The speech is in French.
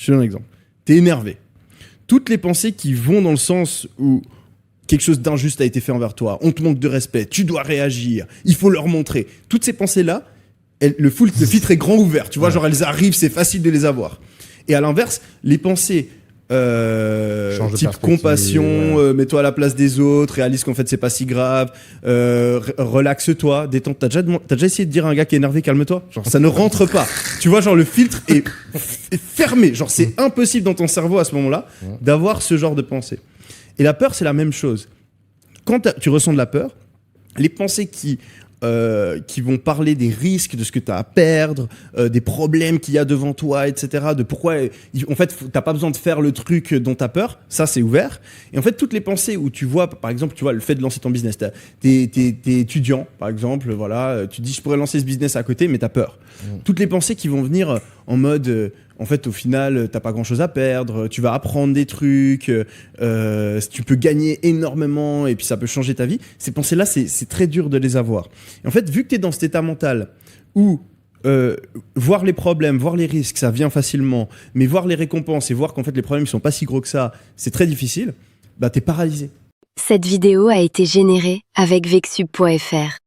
Je te donne un exemple. T'es énervé. Toutes les pensées qui vont dans le sens où quelque chose d'injuste a été fait envers toi, on te manque de respect, tu dois réagir, il faut leur montrer. Toutes ces pensées-là, le filtre est grand ouvert, tu vois, genre elles arrivent, c'est facile de les avoir. Et à l'inverse, les pensées type compassion, mets-toi à la place des autres, réalise qu'en fait c'est pas si grave, relaxe-toi, détends. T'as déjà essayé de dire à un gars qui est énervé, calme-toi? Genre ça ne rentre pas. Tu vois, genre le filtre est fermé. Genre c'est impossible dans ton cerveau à ce moment-là d'avoir ce genre de pensée. Et la peur, c'est la même chose. Quand tu ressens de la peur, les pensées qui vont parler des risques, de ce que tu as à perdre, des problèmes qu'il y a devant toi, etc. De pourquoi, en fait, tu n'as pas besoin de faire le truc dont tu as peur. Ça, c'est ouvert. Et en fait, toutes les pensées où tu vois, par exemple, tu vois, le fait de lancer ton business. T'es étudiant, par exemple, voilà, tu dis, je pourrais lancer ce business à côté, mais tu as peur. Toutes les pensées qui vont venir en mode... en fait, au final, t'as pas grand-chose à perdre, tu vas apprendre des trucs, tu peux gagner énormément et puis ça peut changer ta vie. Ces pensées-là, c'est très dur de les avoir. Et en fait, vu que t'es dans cet état mental où voir les problèmes, voir les risques, ça vient facilement, mais voir les récompenses et voir qu'en fait les problèmes ils sont pas si gros que ça, c'est très difficile, bah t'es paralysé. Cette vidéo a été générée avec Vexub.fr.